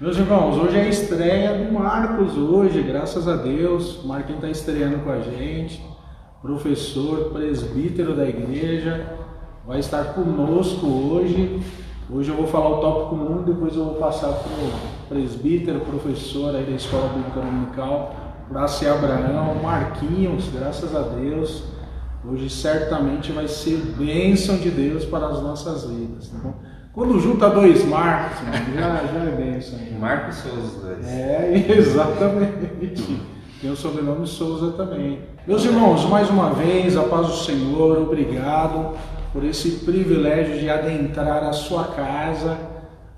Meus irmãos, hoje é a estreia do Marcos hoje, graças a Deus. O Marquinhos está estreando com a gente, professor, presbítero da igreja, vai estar conosco hoje. Hoje eu vou falar o tópico 1, depois eu vou passar para o presbítero, professor aí da Escola Bíblica Dominical, para ser Abraão, Marquinhos, graças a Deus. Hoje certamente vai ser bênção de Deus para as nossas vidas, tá bom? Quando junta dois Marcos, já é bênção. Marcos Souza, dois. Exatamente. Tem o sobrenome Souza também. Meus irmãos, mais uma vez, a paz do Senhor, obrigado por esse privilégio de adentrar a sua casa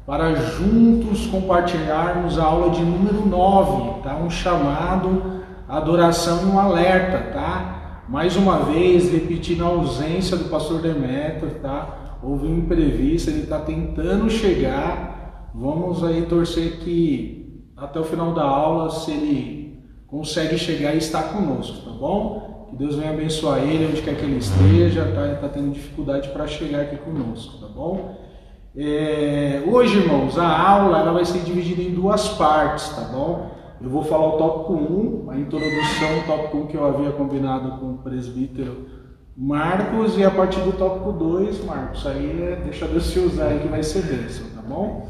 para juntos compartilharmos a aula de número 9, tá? Um chamado, adoração e um alerta, tá? Mais uma vez, repetindo a ausência do pastor Demétrio, tá? Houve um imprevisto, ele está tentando chegar. Vamos aí torcer que até o final da aula, se ele consegue chegar e estar conosco, tá bom? Que Deus venha abençoar ele onde quer que ele esteja, tá? Ele está tendo dificuldade para chegar aqui conosco, tá bom? Hoje, irmãos, a aula ela vai ser dividida em duas partes, tá bom? Eu vou falar o tópico 1, a introdução, o tópico 1 que eu havia combinado com o presbítero Marcos, e a partir do tópico 2, Marcos, aí deixa Deus te usar aí que vai ser bênção, tá bom?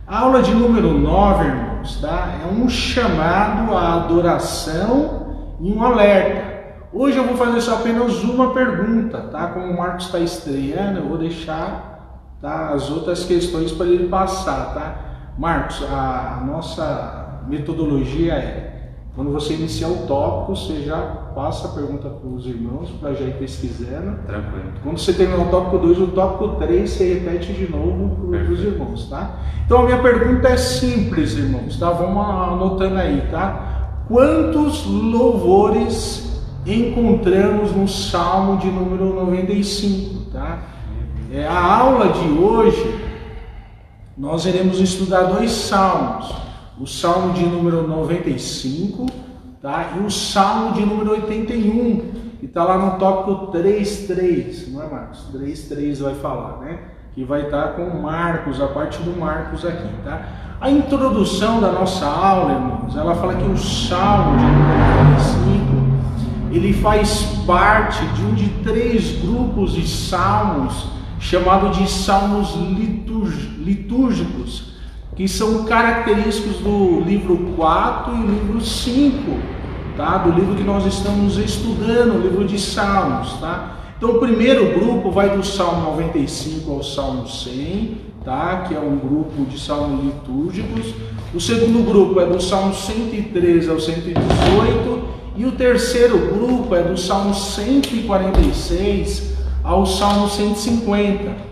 A aula de número 9, irmãos, tá? É um chamado à adoração e um alerta. Hoje eu vou fazer só apenas uma pergunta, tá? Como o Marcos está estreando, eu vou deixar, tá, as outras questões para ele passar, tá? Marcos, a nossa metodologia é: quando você iniciar o tópico, você já passa a pergunta para os irmãos, para já ir pesquisando. Tranquilo. Quando você terminar o tópico 2, o tópico 3, você repete de novo para os irmãos, tá? Então a minha pergunta é simples, irmãos, tá? Vamos anotando aí, tá? Quantos louvores encontramos no Salmo de número 95, tá? A aula de hoje, nós iremos estudar dois salmos. O Salmo de número 95, tá? E o Salmo de número 81, que está lá no tópico 3.3, não é, Marcos? 3.3 vai falar, né? Que vai estar com o Marcos, a parte do Marcos aqui, tá? A introdução da nossa aula, irmãos, ela fala que o Salmo de número 95, ele faz parte de um de 3 grupos de salmos, chamado de salmos litúrgicos, que são característicos do livro 4 e livro 5, tá? Do livro que nós estamos estudando, o livro de Salmos, tá? Então o primeiro grupo vai do Salmo 95 ao Salmo 100, tá? Que é um grupo de salmos litúrgicos. O segundo grupo é do Salmo 113 ao 118, e o terceiro grupo é do Salmo 146 ao Salmo 150.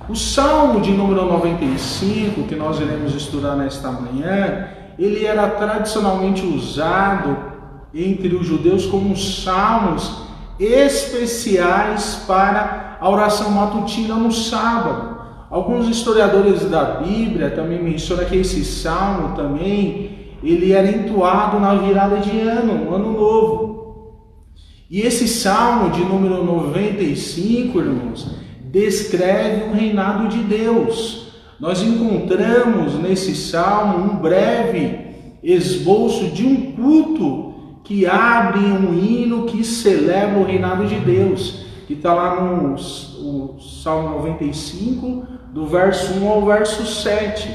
O Salmo de número 95, que nós iremos estudar nesta manhã, ele era tradicionalmente usado entre os judeus como salmos especiais para a oração matutina no sábado. Alguns historiadores da Bíblia também mencionam que esse salmo também, ele era entoado na virada de ano, ano novo. E esse salmo de número 95, irmãos, descreve o reinado de Deus. Nós encontramos nesse salmo um breve esboço de um culto que abre um hino que celebra o reinado de Deus, que está lá no Salmo 95, do verso 1 ao verso 7,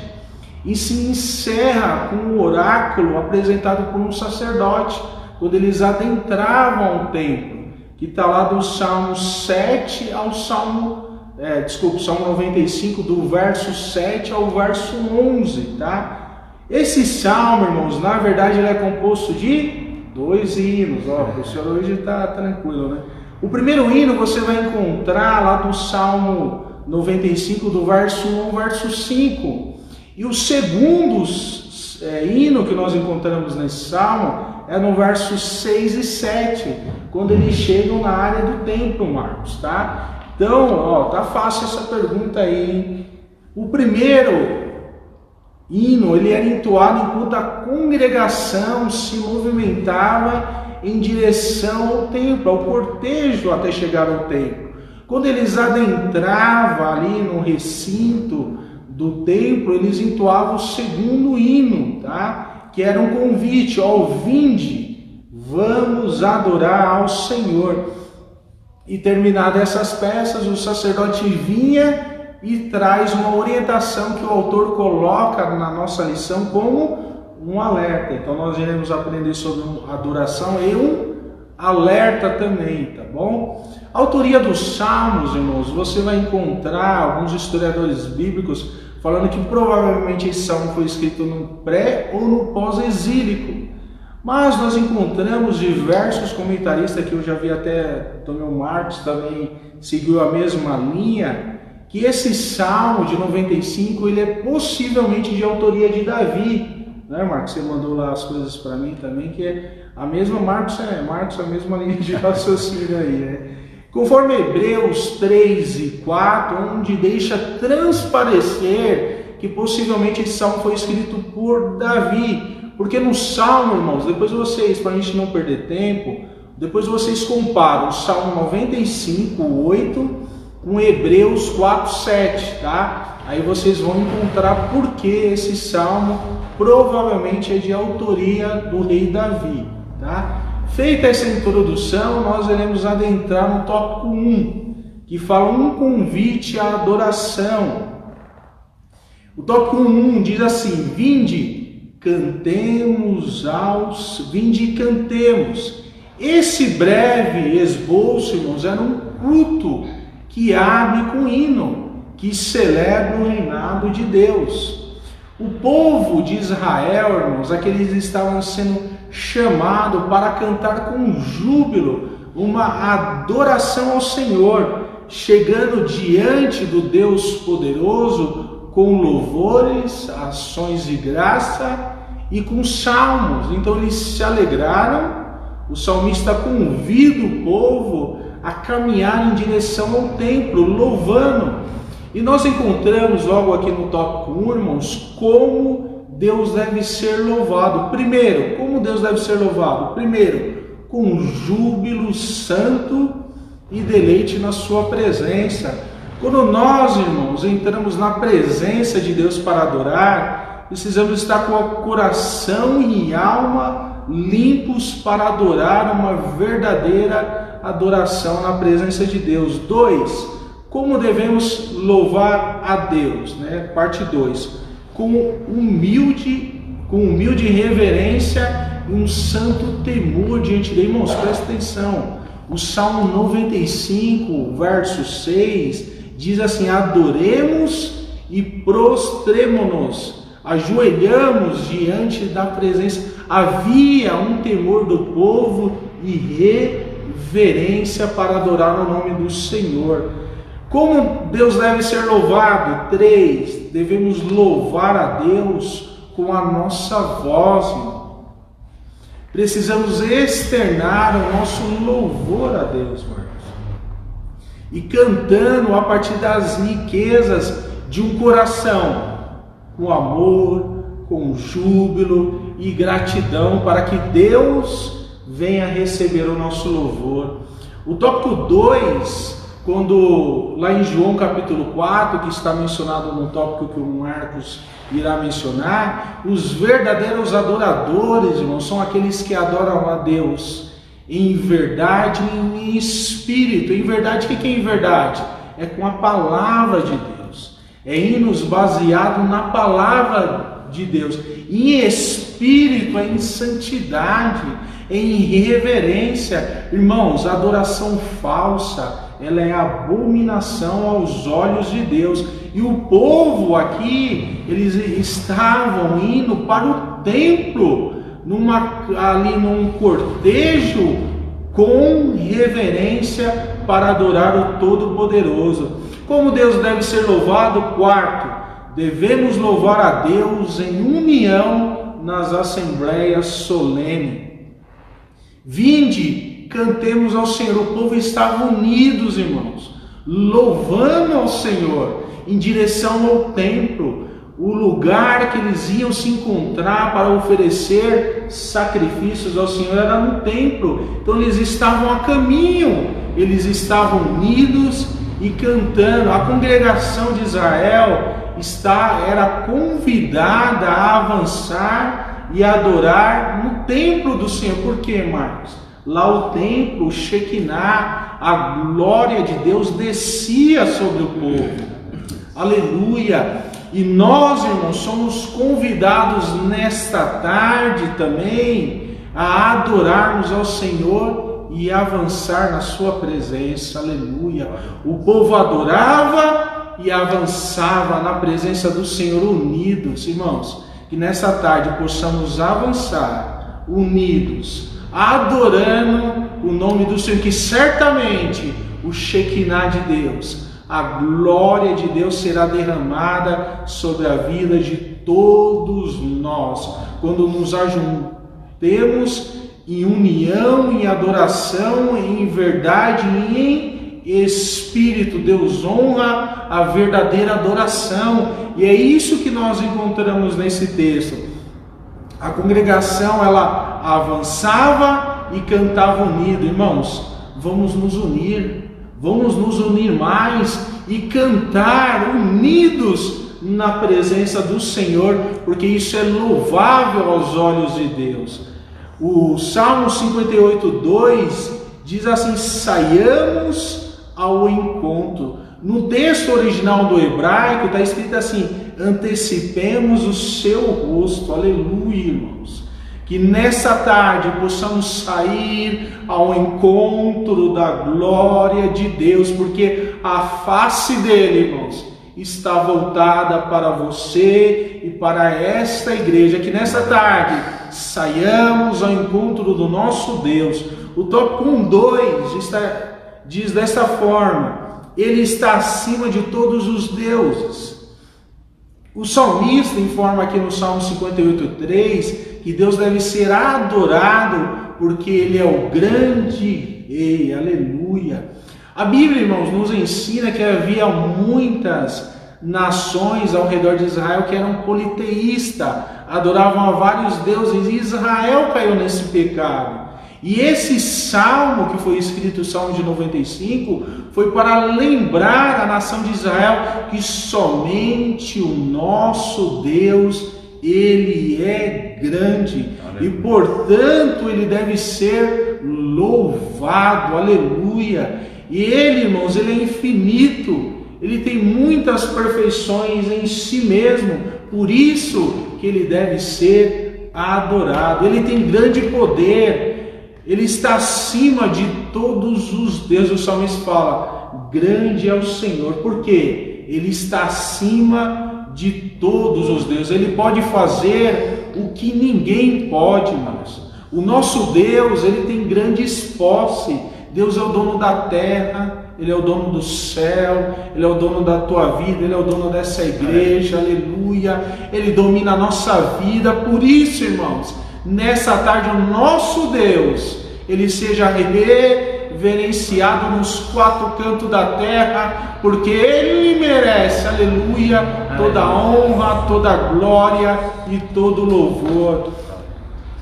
e se encerra com o oráculo apresentado por um sacerdote, quando eles adentravam o templo, que está lá do Salmo 7 ao Salmo 95, do verso 7 ao verso 11, tá? Esse salmo, irmãos, na verdade ele é composto de 2 hinos, ó, o professor hoje está tranquilo, né? O primeiro hino você vai encontrar lá do Salmo 95, do verso 1 ao verso 5, e o segundo hino que nós encontramos nesse salmo é no verso 6 e 7, quando eles chegam na área do templo, Marcos, tá? Então, ó, tá fácil essa pergunta aí, hein? O primeiro hino, ele era entoado enquanto a congregação se movimentava em direção ao templo, ao cortejo até chegar ao templo. Quando eles adentravam ali no recinto do templo, eles entoavam o segundo hino, tá? Que era um convite: ó, vinde, vamos adorar ao Senhor. E terminadas essas peças, o sacerdote vinha e traz uma orientação que o autor coloca na nossa lição como um alerta. Então nós iremos aprender sobre adoração e um alerta também, tá bom? A autoria dos salmos, irmãos, você vai encontrar alguns historiadores bíblicos falando que provavelmente esse salmo foi escrito no pré ou no pós-exílico. Mas nós encontramos diversos comentaristas, que eu já vi até Antônio Marcos também seguiu a mesma linha, que esse salmo de 95 ele é possivelmente de autoria de Davi, né, Marcos? Você mandou lá as coisas para mim também, que é a mesma Marcos, a mesma linha de raciocínio aí, né? Conforme Hebreus 3 e 4, onde deixa transparecer que possivelmente esse salmo foi escrito por Davi. Porque no Salmo, irmãos, depois vocês, para a gente não perder tempo, depois vocês comparam o Salmo 95, 8, com Hebreus 4, 7, tá? Aí vocês vão encontrar por que esse Salmo provavelmente é de autoria do rei Davi, tá? Feita essa introdução, nós iremos adentrar no tópico 1, que fala um convite à adoração. O tópico 1 diz assim: vinde e cantemos. Esse breve esboço, irmãos, era um culto que abre com hino, que celebra o reinado de Deus. O povo de Israel, irmãos, aqueles estavam sendo chamados para cantar com júbilo uma adoração ao Senhor, chegando diante do Deus poderoso com louvores, ações de graça e com salmos. Então eles se alegraram. O salmista convida o povo a caminhar em direção ao templo, louvando. E nós encontramos logo aqui no tópico 1, irmãos, como Deus deve ser louvado. Primeiro, como Deus deve ser louvado? Primeiro, com júbilo santo e deleite na sua presença. Quando nós, irmãos, entramos na presença de Deus para adorar, precisamos estar com o coração e alma limpos para adorar uma verdadeira adoração na presença de Deus. 2. Como devemos louvar a Deus, né? Parte 2. Com humilde reverência e um santo temor diante dele. Irmãos, presta atenção. O Salmo 95, verso 6, diz assim: adoremos e prostremo-nos, ajoelhamos diante da presença. Havia um temor do povo e reverência para adorar o nome do Senhor. Como Deus deve ser louvado? 3. Devemos louvar a Deus com a nossa voz, irmão. Precisamos externar o nosso louvor a Deus, irmãos. E cantando a partir das riquezas de um coração, com amor, com júbilo e gratidão, para que Deus venha receber o nosso louvor. O tópico 2, quando lá em João capítulo 4, que está mencionado no tópico que o Marcos irá mencionar, os verdadeiros adoradores, irmãos, são aqueles que adoram a Deus em verdade e em espírito. Em verdade, o que é em verdade? É com a palavra de Deus. É hinos baseado na palavra de Deus. Em espírito, é em santidade, é em reverência. Irmãos, a adoração falsa, ela é abominação aos olhos de Deus. E o povo aqui, eles estavam indo para o templo, ali num cortejo com reverência para adorar o Todo-Poderoso. Como Deus deve ser louvado? 4. Devemos louvar a Deus em união nas assembleias solenes. Vinde, cantemos ao Senhor. O povo estava unidos, irmãos, louvando ao Senhor em direção ao templo, o lugar que eles iam se encontrar para oferecer sacrifícios ao Senhor era no templo. Então eles estavam a caminho, eles estavam unidos e cantando. A congregação de Israel, era convidada a avançar e adorar no templo do Senhor. Por quê, Marcos? Lá o templo, o Shekinah, a glória de Deus descia sobre o povo. Aleluia! E nós, irmãos, somos convidados nesta tarde também a adorarmos ao Senhor e avançar na sua presença. Aleluia! O povo adorava e avançava na presença do Senhor unidos. Irmãos, que nessa tarde possamos avançar unidos, adorando o nome do Senhor, que certamente o Shekinah de Deus, a glória de Deus será derramada sobre a vida de todos nós, quando nos ajuntemos em união, em adoração, em verdade e em espírito. Deus honra a verdadeira adoração, e é isso que nós encontramos nesse texto. A congregação, ela avançava e cantava unido. Irmãos, vamos nos unir mais e cantar unidos na presença do Senhor, porque isso é louvável aos olhos de Deus. O Salmo 58:2 diz assim: saiamos ao encontro. No texto original do hebraico está escrito assim: antecipemos o seu rosto. Aleluia, irmãos. Que nessa tarde possamos sair ao encontro da glória de Deus, porque a face dele, irmãos, está voltada para você e para esta igreja. Que nessa tarde saiamos ao encontro do nosso Deus. O tópico 1:2 diz desta forma: ele está acima de todos os deuses. O salmista informa aqui no Salmo 58:3 que Deus deve ser adorado porque Ele é o grande Rei. Aleluia! A Bíblia, irmãos, nos ensina que havia muitas nações ao redor de Israel que eram politeístas, adoravam a vários deuses, e Israel caiu nesse pecado. E esse salmo que foi escrito, o Salmo de 95, foi para lembrar a nação de Israel que somente o nosso Deus, Ele é grande. Aleluia. E portanto Ele deve ser louvado. Aleluia! E Ele, irmãos, Ele é infinito. Ele tem muitas perfeições em si mesmo. Por isso que Ele deve ser adorado. Ele tem grande poder. Ele está acima de todos os deuses. O salmista fala: grande é o Senhor. Por quê? Ele está acima de todos os deuses. Ele pode fazer o que ninguém pode, irmãos. O nosso Deus, Ele tem grandes posses. Deus é o dono da terra, Ele é o dono do céu, Ele é o dono da tua vida, Ele é o dono dessa igreja. Aleluia! Ele domina a nossa vida. Por isso, irmãos, nessa tarde o nosso Deus, Ele seja reverenciado nos quatro cantos da terra, porque Ele merece, aleluia, toda a honra, toda a glória e todo o louvor.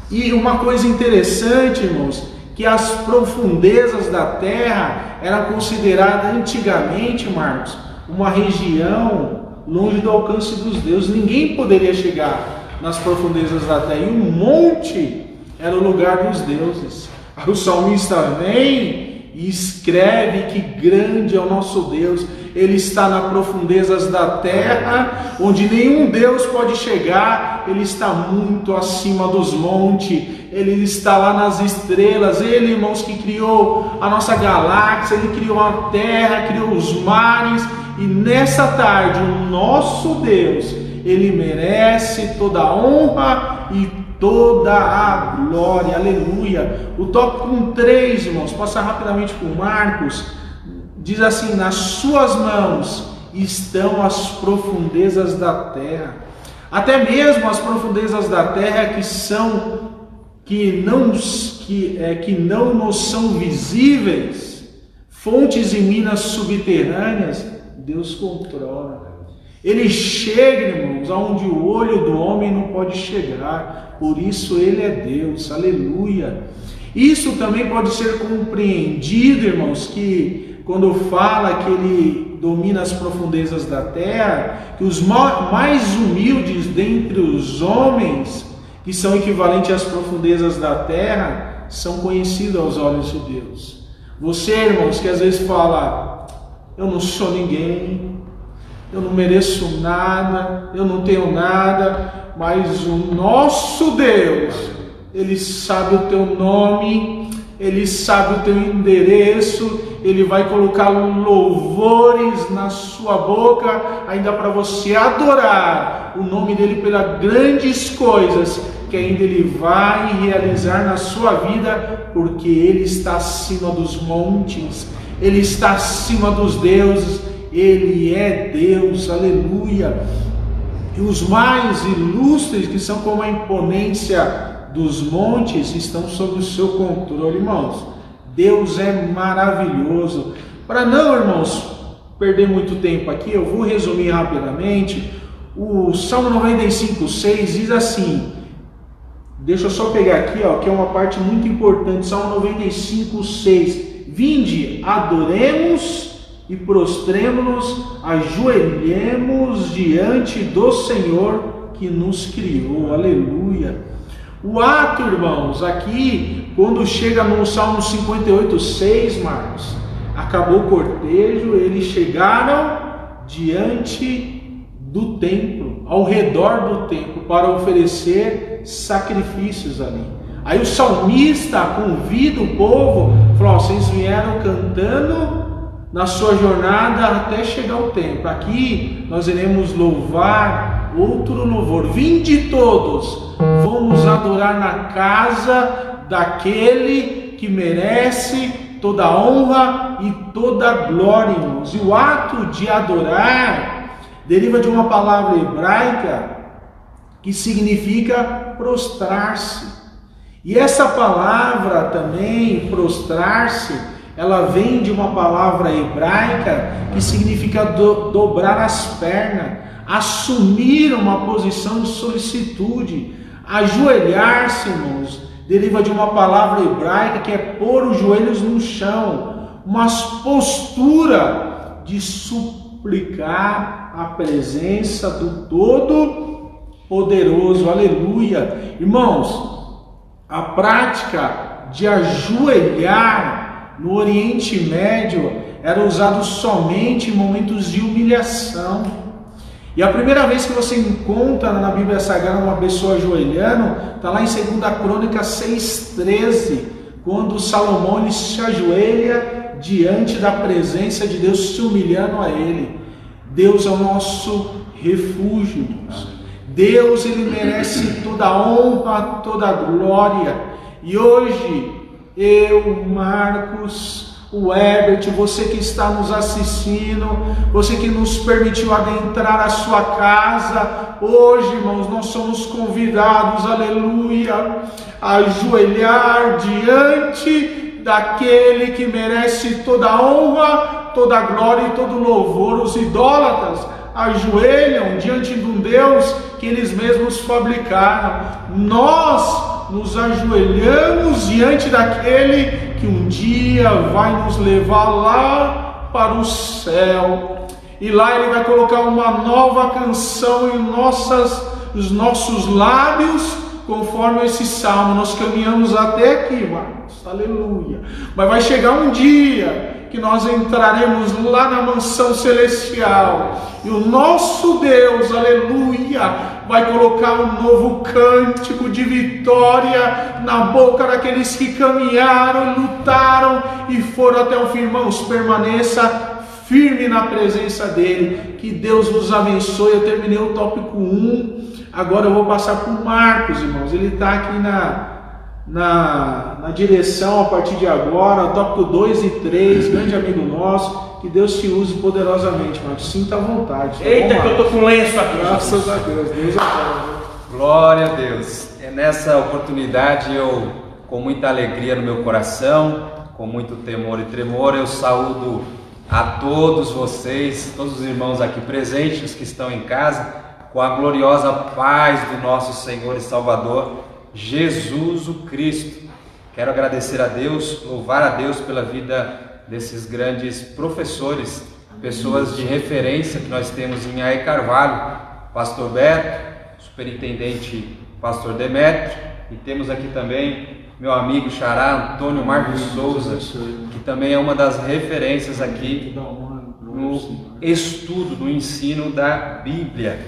E uma coisa interessante, irmãos, que as profundezas da terra eram consideradas antigamente, Marcos, uma região longe do alcance dos deuses. Ninguém poderia chegar nas profundezas da terra, e um monte era o lugar dos deuses. O salmista vem e escreve que grande é o nosso Deus. Ele está nas profundezas da terra, onde nenhum Deus pode chegar. Ele está muito acima dos montes, Ele está lá nas estrelas. Ele, irmãos, que criou a nossa galáxia, Ele criou a terra, criou os mares. E nessa tarde o nosso Deus, Ele merece toda a honra e toda a glória. Aleluia! O tópico 3, irmãos, passa rapidamente por Marcos, diz assim: nas suas mãos estão as profundezas da terra. Até mesmo as profundezas da terra que não nos são visíveis, fontes e minas subterrâneas, Deus controla. Ele chega, irmãos, aonde o olho do homem não pode chegar. Por isso Ele é Deus. Aleluia! Isso também pode ser compreendido, irmãos, que quando fala que Ele domina as profundezas da terra, que os mais humildes dentre os homens, que são equivalentes às profundezas da terra, são conhecidos aos olhos de Deus. Você, irmãos, que às vezes fala, eu não sou ninguém, eu não mereço nada, eu não tenho nada, mas o nosso Deus, Ele sabe o teu nome, Ele sabe o teu endereço, Ele vai colocar louvores na sua boca, ainda para você adorar o nome dEle pelas grandes coisas que ainda Ele vai realizar na sua vida, porque Ele está acima dos montes, Ele está acima dos deuses, Ele é Deus, aleluia. E os mais ilustres, que são como a imponência dos montes, estão sob o seu controle, irmãos. Deus é maravilhoso. Para não, irmãos, perder muito tempo aqui, eu vou resumir rapidamente. O Salmo 95:6 diz assim, deixa eu só pegar aqui, ó, que é uma parte muito importante, Salmo 95:6. Vinde, adoremos e prostremo-nos, ajoelhemos diante do Senhor que nos criou, aleluia. O ato, irmãos, aqui, quando chega no Salmo 58:6, Marcos, acabou o cortejo, eles chegaram diante do templo, ao redor do templo, para oferecer sacrifícios ali. Aí o salmista convida o povo, falou, vocês vieram cantando na sua jornada até chegar ao templo. Aqui nós iremos louvar outro louvor. Vinde todos, vamos adorar na casa daquele que merece toda a honra e toda a glória, irmãos. E o ato de adorar deriva de uma palavra hebraica que significa prostrar-se. E essa palavra também, prostrar-se, ela vem de uma palavra hebraica que significa dobrar as pernas, assumir uma posição de solicitude. Ajoelhar-se, irmãos, deriva de uma palavra hebraica que é pôr os joelhos no chão, uma postura de suplicar a presença do Todo-Poderoso, aleluia. Irmãos, a prática de ajoelhar no Oriente Médio era usado somente em momentos de humilhação. E a primeira vez que você encontra na Bíblia Sagrada uma pessoa ajoelhando, está lá em 2 Crônicas 6:13, quando Salomão ele se ajoelha diante da presença de Deus, se humilhando a Ele. Deus é o nosso refúgio, irmãos. Deus, Ele merece toda a honra, toda a glória. E hoje, eu, Marcos, o Herbert, você que está nos assistindo, você que nos permitiu adentrar a sua casa, hoje, irmãos, nós somos convidados, aleluia, a ajoelhar diante daquele que merece toda a honra, toda a glória e todo o louvor. Os idólatras ajoelham diante de um Deus que eles mesmos fabricaram. Nós nos ajoelhamos diante daquele que um dia vai nos levar lá para o céu, e lá Ele vai colocar uma nova canção em os nossos lábios, conforme esse salmo. Nós caminhamos até aqui, Marcos, aleluia, mas vai chegar um dia que nós entraremos lá na mansão celestial, e o nosso Deus, aleluia, vai colocar um novo cântico de vitória na boca daqueles que caminharam, lutaram e foram até o fim. Irmãos, permaneça firme na presença dEle, que Deus nos abençoe. Eu terminei o tópico 1, agora eu vou passar para o Marcos, irmãos. Ele está aqui na direção a partir de agora, tópico 2 e 3, grande amigo nosso. Que Deus te use poderosamente, Marcos. Sinta à vontade. Eita, que eu tô com lenço aqui. Graças a Deus, Deus abençoe. Glória a Deus. Nessa oportunidade eu, com muita alegria no meu coração, com muito temor e tremor, eu saúdo a todos vocês, todos os irmãos aqui presentes, os que estão em casa, com a gloriosa paz do nosso Senhor e Salvador, Jesus o Cristo. Quero agradecer a Deus, louvar a Deus pela vida desses grandes professores pessoas de referência que nós temos em Aé Carvalho, Pastor Beto, Superintendente Pastor Demétrio, e temos aqui também meu amigo xará Antônio Marcos Souza, que também é uma das referências aqui no estudo, no ensino da Bíblia.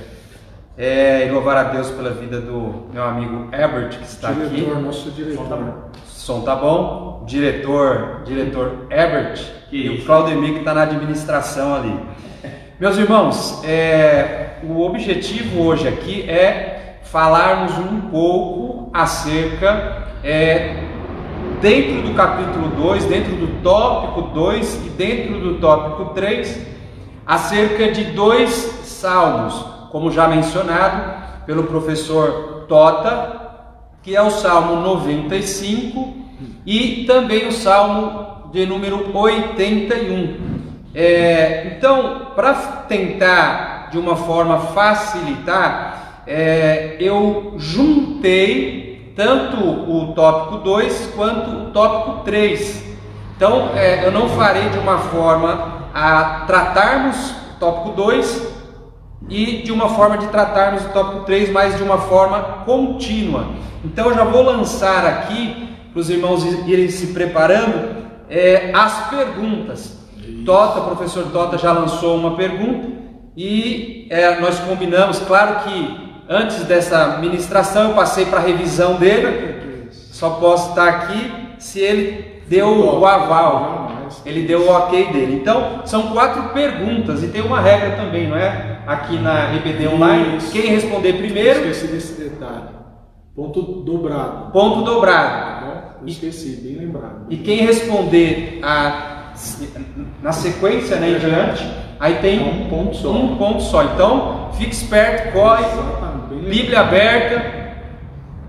E louvar a Deus pela vida do meu amigo Herbert, que está aqui. Nosso diretor. Som tá bom? Diretor Herbert e o Claudemir, que está na administração ali. Meus irmãos, o objetivo hoje aqui é falarmos um pouco acerca, dentro do capítulo 2, dentro do tópico 2 e dentro do tópico 3, acerca de 2 salmos, como já mencionado pelo professor Tota, que é o Salmo 95 e também o Salmo de número 81. Então, para tentar de uma forma facilitar, eu juntei tanto o tópico 2 quanto o tópico 3. Então, eu não farei de uma forma a tratarmos o tópico 2 e de uma forma de tratarmos o tópico 3, mas de uma forma contínua. Então eu já vou lançar aqui, para os irmãos irem se preparando, as perguntas. O professor Tota já lançou uma pergunta e nós combinamos, claro que antes dessa ministração eu passei para a revisão dele, só posso estar aqui se ele deu o aval. Ele deu o ok dele. Então, são 4 perguntas e tem uma regra também, não é? Aqui na EBD Online, quem responder primeiro... Esqueci desse detalhe. Ponto dobrado. Ponto dobrado. Tá bom? Eu esqueci, bem lembrado. E quem responder na sequência, né, em diante, aí tem um ponto só. Um ponto só. Então, fique esperto, corre, Bíblia aberta.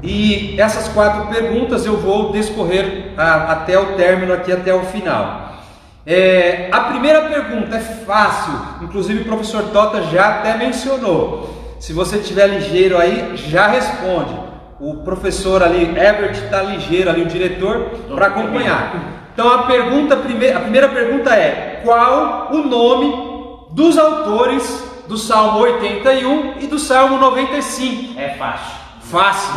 E essas 4 perguntas eu vou discorrer até o término aqui, até o final. A primeira pergunta é fácil, inclusive o professor Tota já até mencionou. Se você estiver ligeiro aí, já responde. O professor ali, Herbert, está ligeiro ali, o diretor, para acompanhar. Então a primeira pergunta é: qual o nome dos autores do Salmo 81 e do Salmo 95? É fácil. Fácil.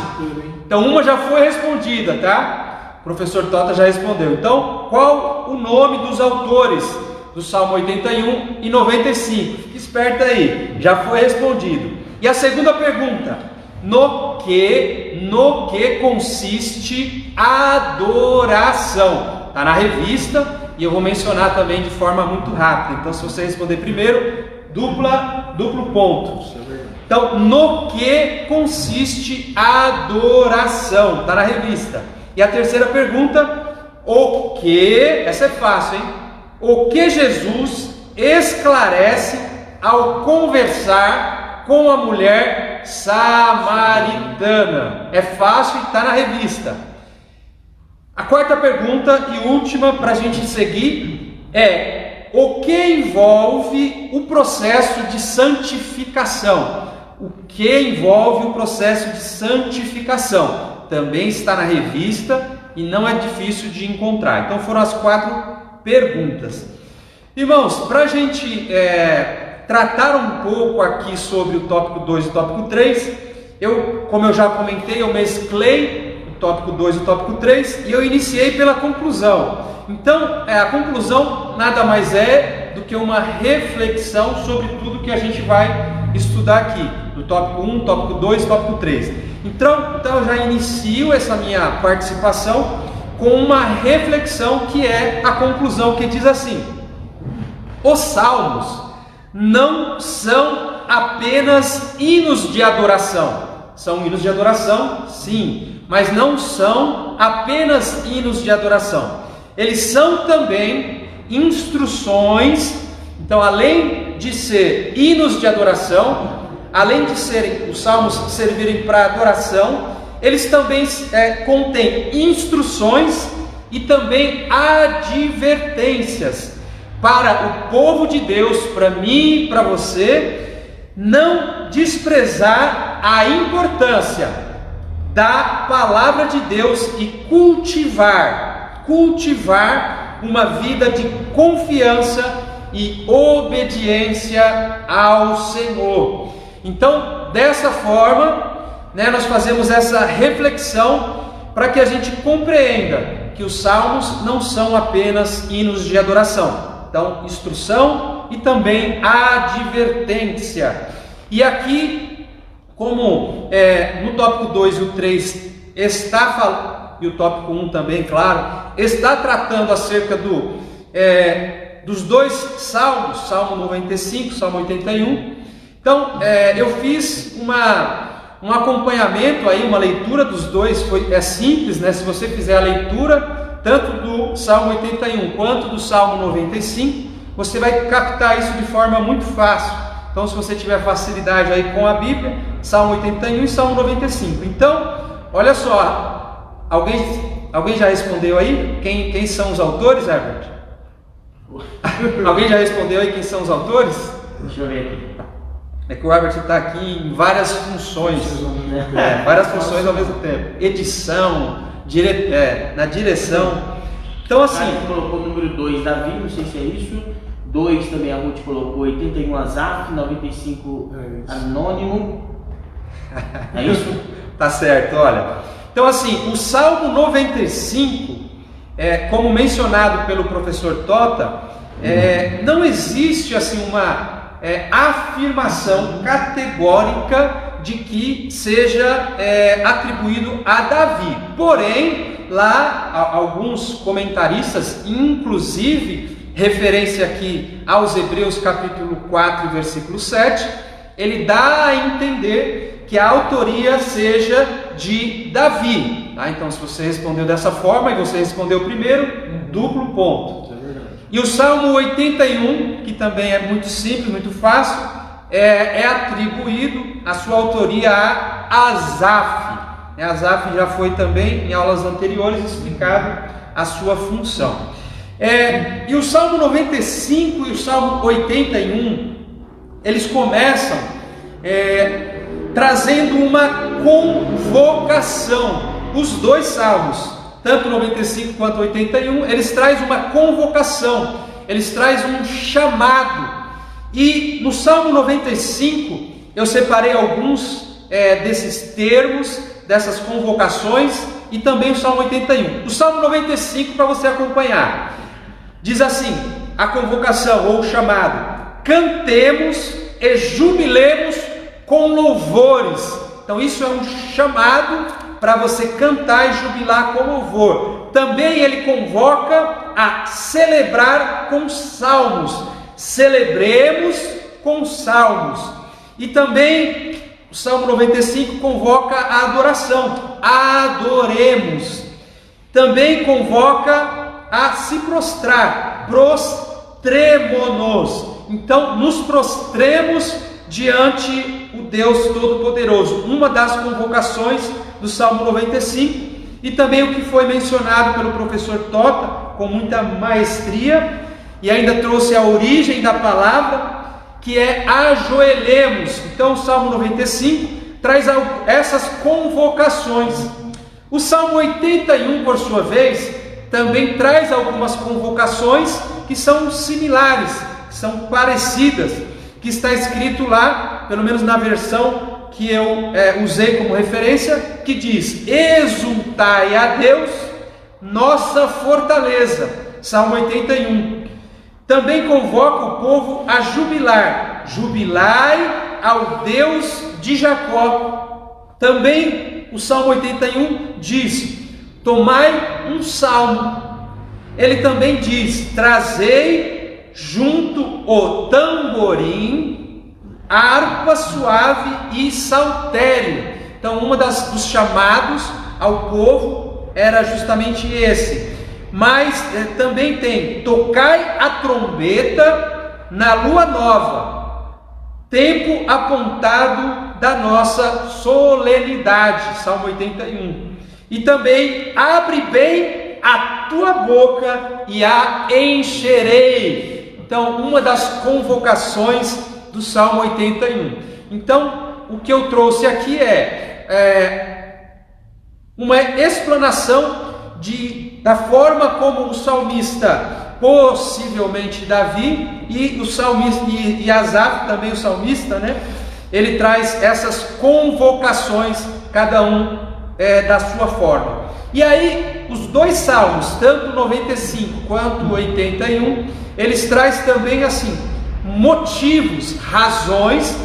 Então uma já foi respondida, tá? O professor Tota já respondeu. Então, qual o nome dos autores do Salmo 81 e 95? Fique esperto aí, já foi respondido. E a segunda pergunta: no que consiste a adoração? Está na revista e eu vou mencionar também de forma muito rápida. Então, se você responder primeiro, duplo ponto. Então, no que consiste a adoração? Está na revista. E a terceira pergunta: essa é fácil, hein? O que Jesus esclarece ao conversar com a mulher samaritana? É fácil e está na revista. A quarta pergunta e última para a gente seguir é: o que envolve o processo de santificação? O que envolve o processo de santificação? Também está na revista e não é difícil de encontrar. Então foram as 4 perguntas. Irmãos, para a gente tratar um pouco aqui sobre o tópico 2 e o tópico 3, como eu já comentei, eu mesclei o tópico 2 e o tópico 3 e eu iniciei pela conclusão. Então, a conclusão nada mais é do que uma reflexão sobre tudo que a gente vai estudar aqui, do tópico 1, tópico 2 e tópico 3. Então eu já inicio essa minha participação com uma reflexão que é a conclusão, que diz assim: os salmos não são apenas hinos de adoração. São hinos de adoração, sim, mas não são apenas hinos de adoração. Eles são também instruções. Então, além de ser hinos de adoração, além de serem os salmos servirem para adoração, eles também contêm instruções e também advertências para o povo de Deus, para mim e para você, não desprezar a importância da palavra de Deus e cultivar uma vida de confiança e obediência ao Senhor. Então, dessa forma, nós fazemos essa reflexão para que a gente compreenda que os salmos não são apenas hinos de adoração. Então, instrução e também advertência. E aqui, como no tópico 2 e o 3 está falando, e o tópico 1 também, claro, está tratando acerca dos dois salmos, Salmo 95, Salmo 81. Então, eu fiz um acompanhamento aí, uma leitura dos dois, é simples, né? Se você fizer a leitura, tanto do Salmo 81 quanto do Salmo 95, você vai captar isso de forma muito fácil. Então, se você tiver facilidade aí com a Bíblia, Salmo 81 e Salmo 95. Então, olha só, alguém já respondeu aí? Quem são os autores, Herbert? Alguém já respondeu aí quem são os autores? Deixa eu ver aqui. É que o Herbert está aqui em várias funções, várias funções ao mesmo tempo. Edição, na direção. Então assim... A gente colocou o número 2, Davi, não sei se é isso. 2 também a Ruth colocou, 81 Asaf, 95 Anônimo. É isso? Tá certo, olha. Então assim, o Salmo 95, como mencionado pelo professor Tota, não existe assim uma afirmação categórica de que seja atribuído a Davi. Porém, lá alguns comentaristas, inclusive referência aqui aos Hebreus capítulo 4, versículo 7, ele dá a entender que a autoria seja de Davi. Tá? Então, se você respondeu dessa forma e você respondeu primeiro, duplo ponto. E o Salmo 81, que também é muito simples, muito fácil, é atribuído a sua autoria a Asaf. Asaf já foi também em aulas anteriores explicado a sua função. E o Salmo 95 e o Salmo 81, eles começam trazendo uma convocação. Os dois salmos, tanto 95 quanto 81, eles trazem uma convocação, eles trazem um chamado. E no Salmo 95, eu separei alguns desses termos, dessas convocações, e também o Salmo 81. O Salmo 95, para você acompanhar, diz assim, a convocação ou o chamado: cantemos e jubilemos com louvores. Então isso é um chamado para você cantar e jubilar com louvor. Também ele convoca a celebrar com salmos. Celebremos com salmos. E também o Salmo 95 convoca a adoração. Adoremos. Também convoca a se prostrar. Prostremo-nos. Então nos prostremos diante o Deus Todo-Poderoso. Uma das convocações do Salmo 95, e também o que foi mencionado pelo professor Tota com muita maestria, e ainda trouxe a origem da palavra, que é ajoelhemos. Então o Salmo 95 traz essas convocações. O Salmo 81, por sua vez, também traz algumas convocações que são similares, que são parecidas, que está escrito lá, pelo menos na versão que eu usei como referência, que diz: exultai a Deus, nossa fortaleza. Salmo 81. Também convoca o povo a jubilar. Jubilai ao Deus de Jacó. Também o Salmo 81 diz: tomai um salmo. Ele também diz: trazei junto o tamborim, harpa suave e saltério. Então, dos chamados ao povo era justamente esse. Mas também tem: tocai a trombeta na lua nova, tempo apontado da nossa solenidade. Salmo 81. E também: abre bem a tua boca e a encherei. Então, uma das convocações do Salmo 81. Então, o que eu trouxe aqui é uma explanação da forma como o salmista possivelmente Davi, e o salmista, e Asaf também o salmista, né? Ele traz essas convocações, cada um da sua forma. E aí, os dois salmos, tanto o 95 quanto o 81, eles trazem também assim, motivos, razões,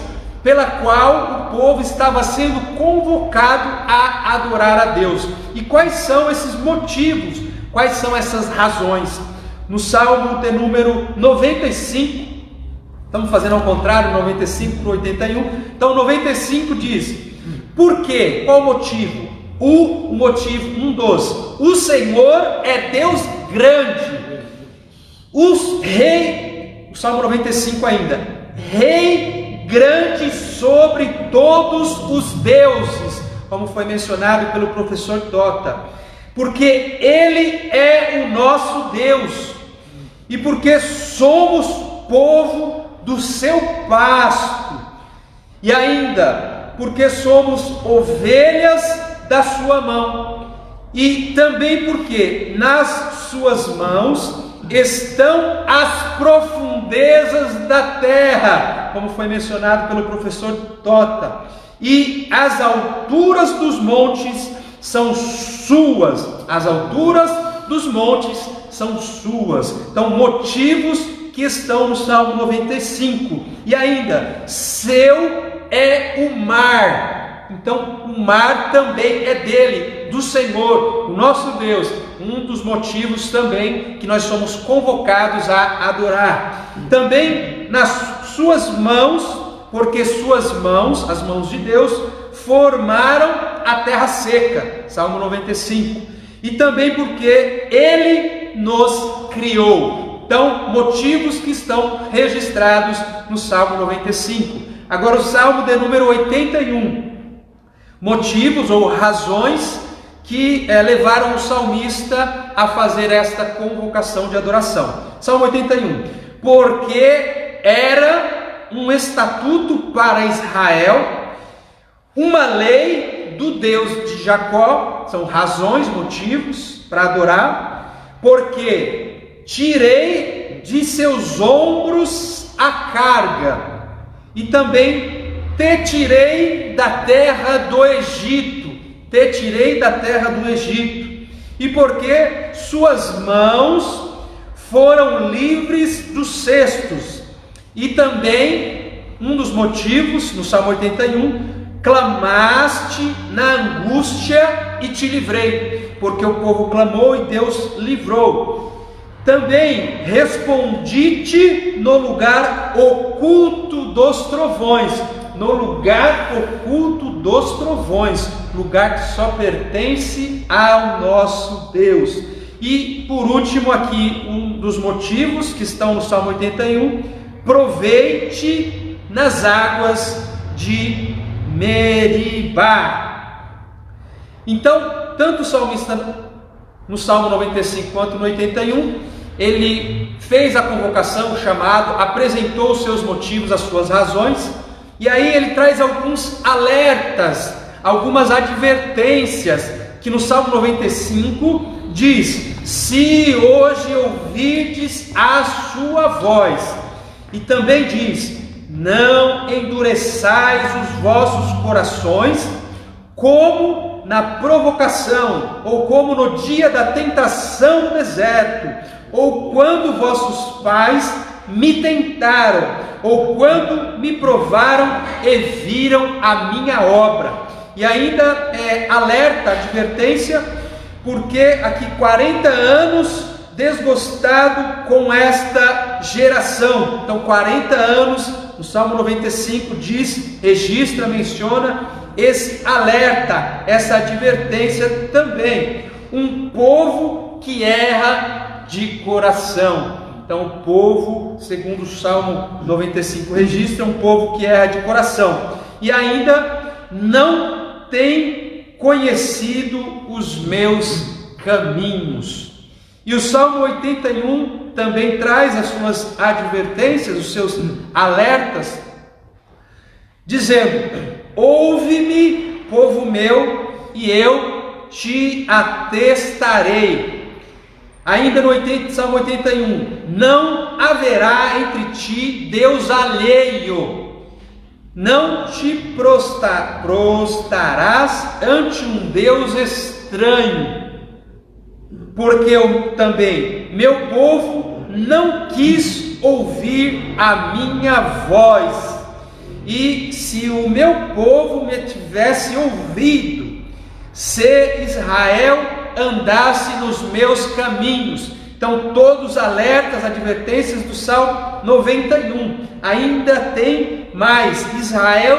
pela qual o povo estava sendo convocado a adorar a Deus. E quais são esses motivos? Quais são essas razões? No Salmo de número 95, estamos fazendo ao contrário, 95 para 81. Então 95 diz, por quê? Qual o motivo? O motivo, um dos, o Senhor é Deus grande, o Salmo 95 ainda, Rei grande sobre todos os deuses, como foi mencionado pelo professor Tota, porque Ele é o nosso Deus, e porque somos povo do seu pasto, e ainda, porque somos ovelhas da sua mão, e também porque nas suas mãos estão as profundezas da terra, como foi mencionado pelo professor Tota, e as alturas dos montes são suas, as alturas dos montes são suas. Então, motivos que estão no Salmo 95, e ainda, seu é o mar, então o mar também é dele, do Senhor, o nosso Deus. Um dos motivos também que nós somos convocados a adorar. Também nas suas mãos, porque suas mãos, as mãos de Deus, formaram a terra seca, Salmo 95. E também porque Ele nos criou. Então, motivos que estão registrados no Salmo 95. Agora o Salmo de número 81. Motivos ou razões que levaram o salmista a fazer esta convocação de adoração. Salmo 81. Porque era um estatuto para Israel, uma lei do Deus de Jacó, são razões, motivos para adorar, porque tirei de seus ombros a carga, e também te tirei da terra do Egito, te tirei da terra do Egito, e porque suas mãos foram livres dos cestos. E também, um dos motivos, no Salmo 81, clamaste na angústia e te livrei, porque o povo clamou e Deus livrou. Também respondi-te no lugar oculto dos trovões, no lugar oculto dos trovões, lugar que só pertence ao nosso Deus. E por último aqui, um dos motivos que estão no Salmo 81, provei-te nas águas de Meribá. Então, tanto o salmista no Salmo 95 quanto no 81, ele fez a convocação, o chamado, apresentou os seus motivos, as suas razões, e aí ele traz alguns alertas, algumas advertências, que no Salmo 95 diz: se hoje ouvirdes a sua voz, e também diz: não endureçais os vossos corações, como na provocação, ou como no dia da tentação no deserto, ou quando vossos pais me tentaram, ou quando me provaram e viram a minha obra. E ainda alerta, advertência, porque aqui 40 anos desgostado com esta geração. Então 40 anos, o Salmo 95 diz, registra, menciona esse alerta, essa advertência também. Um povo que erra de coração. Então o povo, segundo o Salmo 95 registra, um povo que erra de coração. E ainda não tem conhecido os meus caminhos. E o Salmo 81 também traz as suas advertências, os seus alertas, dizendo: ouve-me, povo meu, e eu te atestarei. Ainda no Salmo 81, não haverá entre ti Deus alheio, não te prostrarás ante um Deus estranho, porque eu também, meu povo, não quis ouvir a minha voz, e se o meu povo me tivesse ouvido, se Israel andasse nos meus caminhos. Então, todos alertas, advertências do Salmo 91. Ainda tem mais: Israel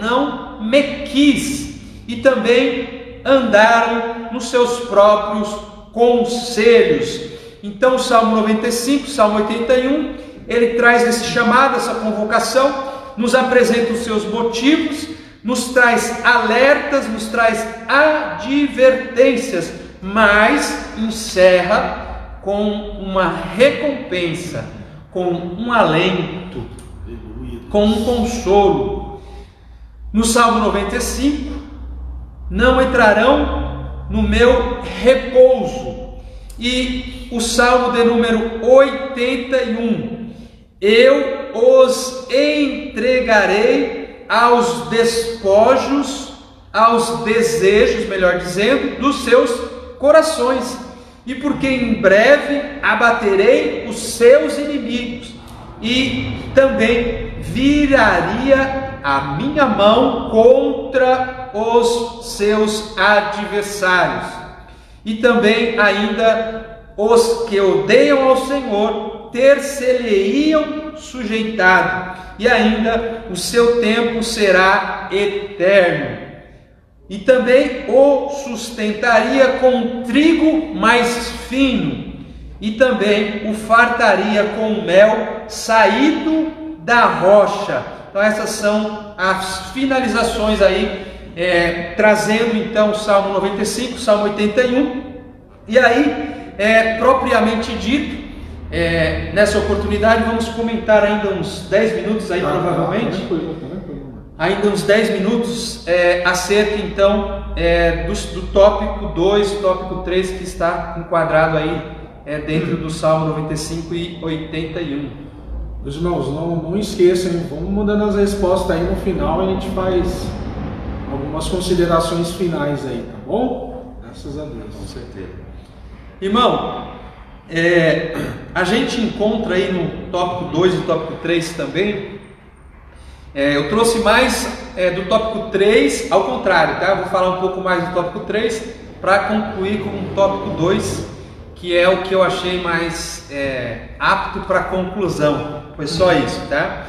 não me quis, e também andaram nos seus próprios conselhos. Então, o Salmo 95, Salmo 81, ele traz esse chamado, essa convocação, nos apresenta os seus motivos, nos traz alertas, nos traz advertências, mas encerra com uma recompensa, com um alento, com um consolo. No Salmo 95, não entrarão no meu repouso. E o Salmo de número 81, eu os entregarei aos despojos, aos desejos, melhor dizendo, dos seus corações, e porque em breve abaterei os seus inimigos, e também viraria a minha mão contra os seus adversários, e também ainda os que odeiam ao Senhor ter-se-lhe-iam sujeitado, e ainda o seu tempo será eterno. E também o sustentaria com trigo mais fino, e também o fartaria com mel saído da rocha. Então essas são as finalizações aí, trazendo então o Salmo 95, Salmo 81, e aí, propriamente dito, nessa oportunidade vamos comentar ainda uns 10 minutos aí, provavelmente. Ainda uns 10 minutos acerca então do tópico 2, tópico 3, que está enquadrado aí dentro do Salmo 95 e 81. Meus irmãos, não esqueçam, vamos mandando as respostas aí no final, a gente faz algumas considerações finais aí, tá bom? Graças a Deus. Com certeza. Irmão, a gente encontra aí no tópico 2 e tópico 3 também. Eu trouxe mais do tópico 3, ao contrário, tá? Eu vou falar um pouco mais do tópico 3 para concluir com o tópico 2, que é o que eu achei mais apto para conclusão. Foi só isso, tá?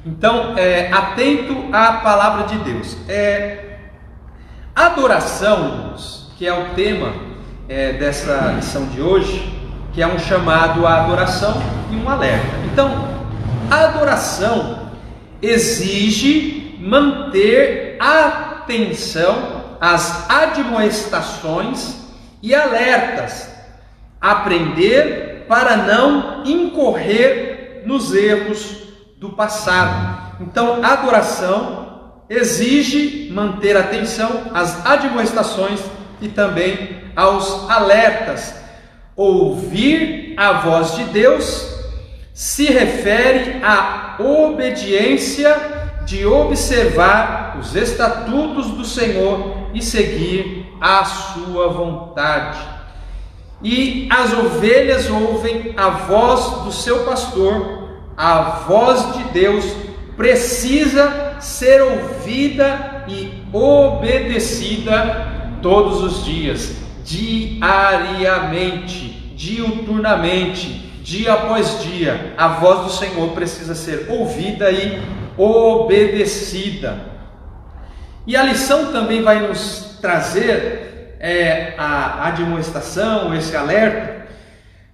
Então, atento à palavra de Deus. Adoração, irmãos, que é o tema dessa lição de hoje, que é um chamado à adoração e um alerta. Então, a adoração exige manter atenção às admoestações e alertas, aprender para não incorrer nos erros do passado. Então, a adoração exige manter atenção às admoestações e também aos alertas. Ouvir a voz de Deus se refere à obediência de observar os estatutos do Senhor e seguir a sua vontade. E as ovelhas ouvem a voz do seu pastor. A voz de Deus precisa ser ouvida e obedecida todos os dias, diariamente, diuturnamente, dia após dia. A voz do Senhor precisa ser ouvida e obedecida. E a lição também vai nos trazer a admoestação, esse alerta,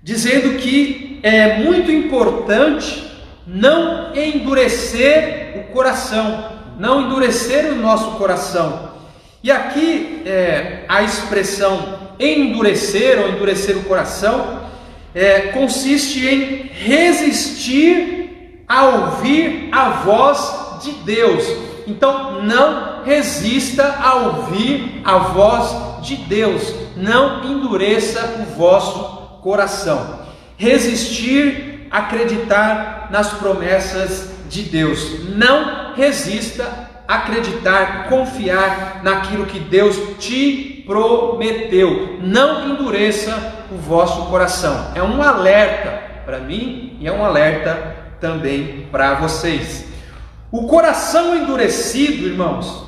dizendo que é muito importante não endurecer o coração, não endurecer o nosso coração. E aqui a expressão endurecer ou endurecer o coração consiste em resistir a ouvir a voz de Deus. Então não resista a ouvir a voz de Deus, não endureça o vosso coração. Resistir, acreditar nas promessas de Deus. Não resista, acreditar, confiar naquilo que Deus te prometeu. Não endureça o vosso coração. É um alerta para mim e é um alerta também para vocês. O coração endurecido, irmãos,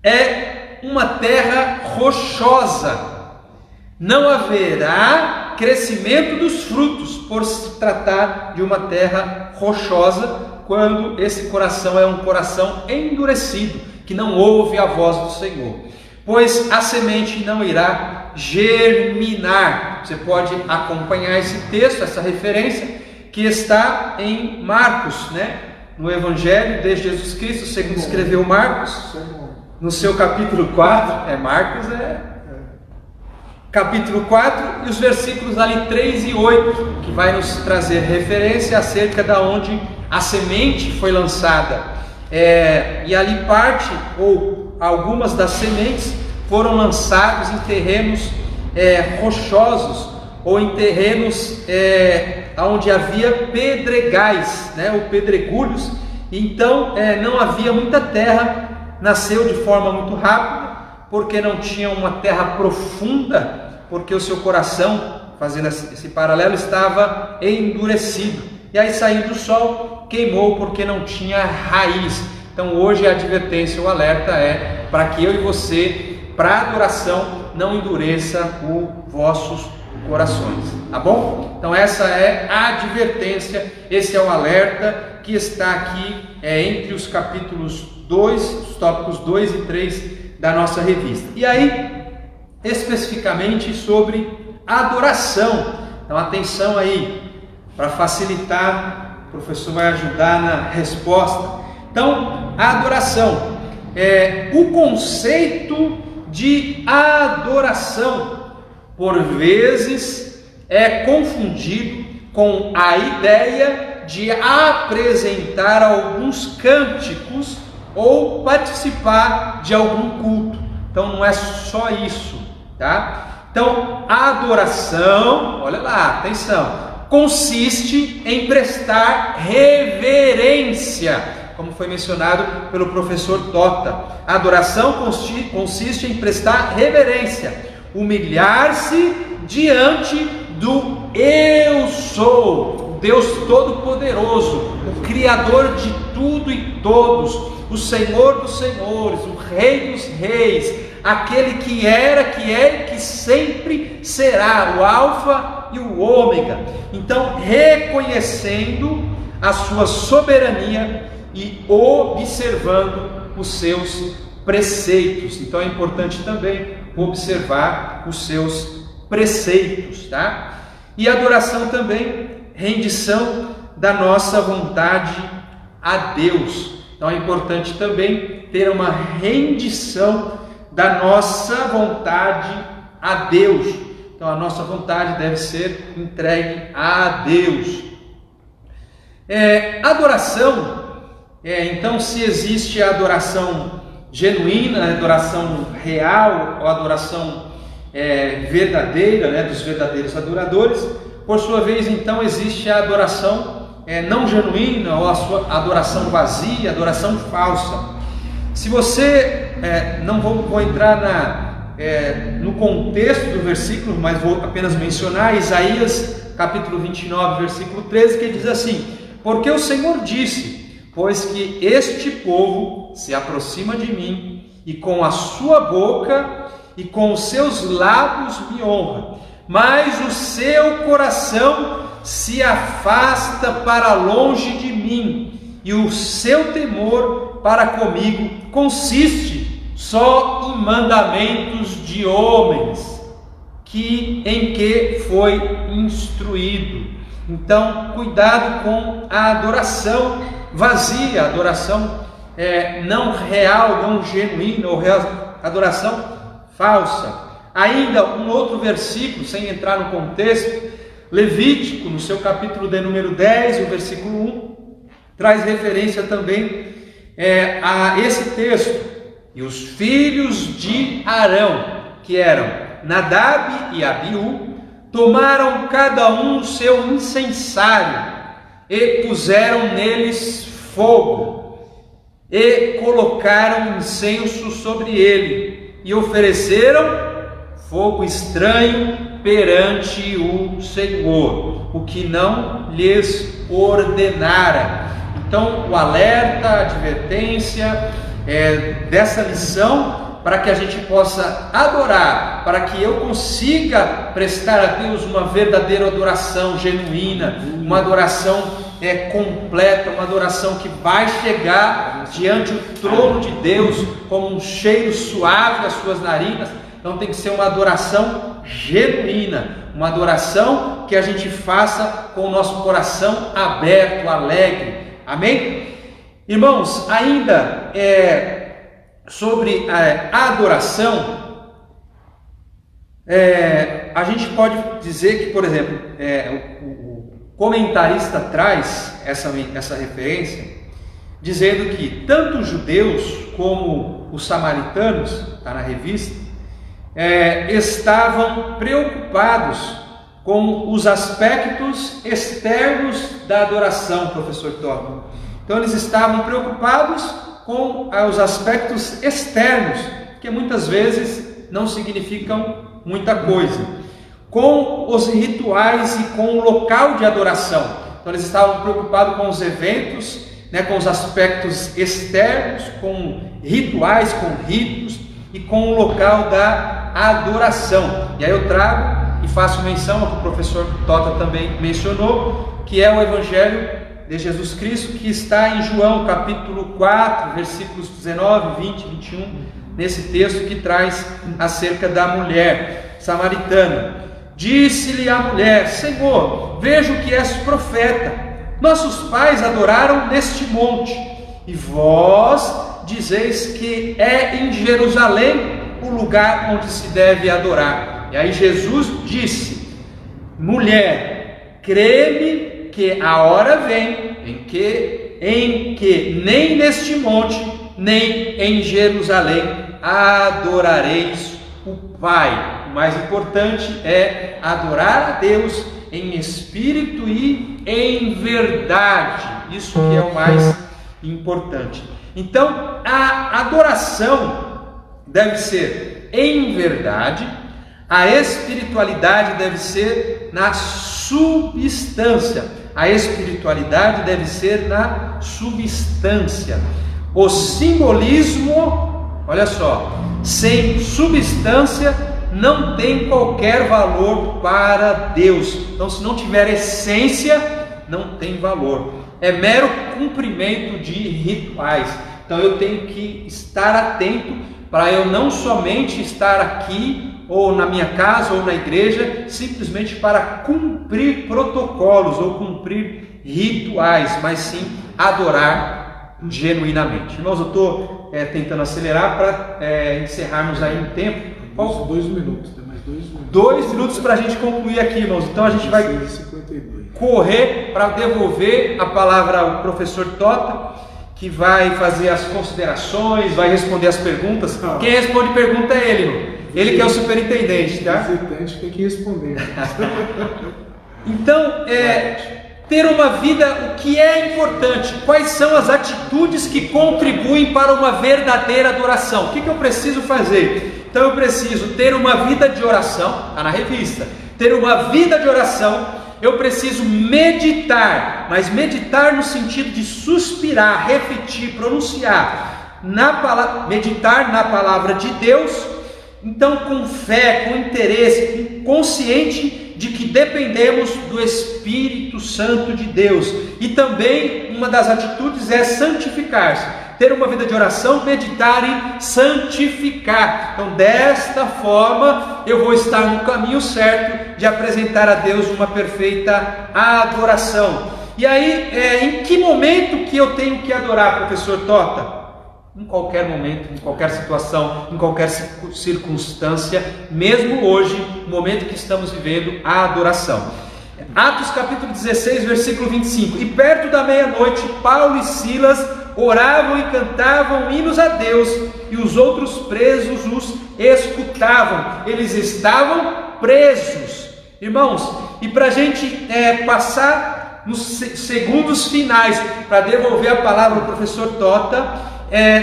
é uma terra rochosa. Não haverá crescimento dos frutos por se tratar de uma terra rochosa, quando esse coração é um coração endurecido, que não ouve a voz do Senhor. Pois a semente não irá germinar. Você pode acompanhar esse texto, essa referência, que está em Marcos, né? No Evangelho de Jesus Cristo, segundo escreveu Marcos, no seu capítulo 4, capítulo 4, e os versículos ali 3 e 8, que vai nos trazer referência acerca da onde a semente foi lançada. E ali parte, ou algumas das sementes, foram lançadas em terrenos rochosos, ou em terrenos onde havia pedregais, né, ou pedregulhos. Então não havia muita terra, nasceu de forma muito rápida, porque não tinha uma terra profunda, porque o seu coração, fazendo esse paralelo, estava endurecido. E aí, saindo o sol, queimou porque não tinha raiz. Então hoje a advertência, o alerta é para que eu e você, para a adoração, não endureça os vossos corações, tá bom? Então essa é a advertência, esse é o alerta que está aqui entre os capítulos 2, os tópicos 2 e 3 da nossa revista. E aí, especificamente sobre adoração. Então atenção aí, para facilitar, o professor vai ajudar na resposta. Então, a adoração, o conceito de adoração, por vezes, é confundido com a ideia de apresentar alguns cânticos ou participar de algum culto. Então não é só isso, tá? Então a adoração, olha lá, atenção, consiste em prestar reverência, como foi mencionado pelo professor Tota. A adoração consiste em prestar reverência, humilhar-se diante do Eu Sou, o Deus Todo-Poderoso, o Criador de tudo e todos, o Senhor dos Senhores, o Rei dos Reis, aquele que era, que é e que sempre será, o Alfa e o Ômega. Então, reconhecendo a sua soberania e observando os seus preceitos. Então é importante também observar os seus preceitos, tá? E adoração também, rendição da nossa vontade a Deus. Então é importante também ter uma rendição da nossa vontade a Deus. Então a nossa vontade deve ser entregue a Deus. Adoração, então se existe a adoração genuína, a adoração real, ou a adoração verdadeira, né, dos verdadeiros adoradores, por sua vez então existe a adoração não genuína, ou a sua adoração vazia, adoração falsa. Se você, não vou entrar no contexto do versículo, mas vou apenas mencionar Isaías capítulo 29, versículo 13, que diz assim: porque o Senhor disse, pois que este povo se aproxima de mim, e com a sua boca e com os seus lábios me honra, mas o seu coração se afasta para longe de mim, e o seu temor para comigo consiste só em mandamentos de homens, em que foi instruído. Então, cuidado com a adoração vazia, a adoração não real, não genuína, ou adoração falsa. Ainda um outro versículo, sem entrar no contexto, Levítico, no seu capítulo de número 10, o versículo 1, traz referência também a esse texto. E os filhos de Arão, que eram Nadab e Abiú, tomaram cada um o seu incensário e puseram neles fogo e colocaram incenso sobre ele e ofereceram fogo estranho perante o Senhor, o que não lhes ordenara. Então, o alerta, a advertência dessa lição, para que a gente possa adorar, para que eu consiga prestar a Deus uma verdadeira adoração genuína, uma adoração completa, uma adoração que vai chegar diante do trono de Deus como um cheiro suave das suas narinas. Então tem que ser uma adoração genuína, uma adoração que a gente faça com o nosso coração aberto, alegre. Amém? Irmãos, ainda sobre a adoração, a gente pode dizer que, por exemplo, o comentarista traz essa referência, dizendo que tanto os judeus como os samaritanos, está na revista, estavam preocupados com os aspectos externos da adoração, professor Todd. Então eles estavam preocupados com os aspectos externos, que muitas vezes não significam muita coisa, com os rituais e com o local de adoração. Então eles estavam preocupados com os eventos, com os aspectos externos, com rituais, com ritos e com o local da adoração. E aí eu trago e faço menção ao que o professor Tota também mencionou, que é o Evangelho de Jesus Cristo, que está em João capítulo 4, versículos 19, 20 e 21, nesse texto que traz acerca da mulher samaritana. Disse-lhe a mulher: Senhor, vejo que és profeta. Nossos pais adoraram neste monte, e vós dizeis que é em Jerusalém o lugar onde se deve adorar. E aí Jesus disse: mulher, crê-me que a hora vem em que nem neste monte, nem em Jerusalém adorareis o Pai. O mais importante é adorar a Deus em espírito e em verdade. Isso que é o mais importante. Então, a adoração deve ser em verdade, a espiritualidade deve ser na substância. A espiritualidade deve ser na substância. O simbolismo, olha só, sem substância não tem qualquer valor para Deus. Então, se não tiver essência, não tem valor. É mero cumprimento de rituais. Então eu tenho que estar atento para eu não somente estar aqui ou na minha casa ou na igreja simplesmente para cumprir protocolos ou cumprir rituais, mas sim adorar genuinamente. Irmãos, eu estou tentando acelerar para encerrarmos aí um tempo. 2 minutos, tem mais 2 minutos. 2 minutos para a gente concluir aqui, irmãos. Então a gente vai correr para devolver a palavra ao professor Tota, que vai fazer as considerações, vai responder as perguntas. Quem responde pergunta é ele, irmão. Ele que é o superintendente, tá? O visitante tem que responder. Então, ter uma vida, o que é importante? Quais são as atitudes que contribuem para uma verdadeira adoração? O que eu preciso fazer? Então eu preciso ter uma vida de oração, está na revista. Ter uma vida de oração, eu preciso meditar, mas meditar no sentido de suspirar, refletir, pronunciar, meditar na palavra de Deus. Então, com fé, com interesse, consciente de que dependemos do Espírito Santo de Deus. E também uma das atitudes é santificar-se. Ter uma vida de oração, meditar e santificar. Então, desta forma, eu vou estar no caminho certo de apresentar a Deus uma perfeita adoração. E aí, em que momento que eu tenho que adorar, professor Tota? Em qualquer momento, em qualquer situação, em qualquer circunstância, mesmo hoje, no momento que estamos vivendo, a adoração. Atos capítulo 16, versículo 25. E perto da meia-noite, Paulo e Silas oravam e cantavam hinos a Deus, e os outros presos os escutavam. Eles estavam presos. Irmãos, e para a gente passar nos segundos finais, para devolver a palavra ao professor Tota,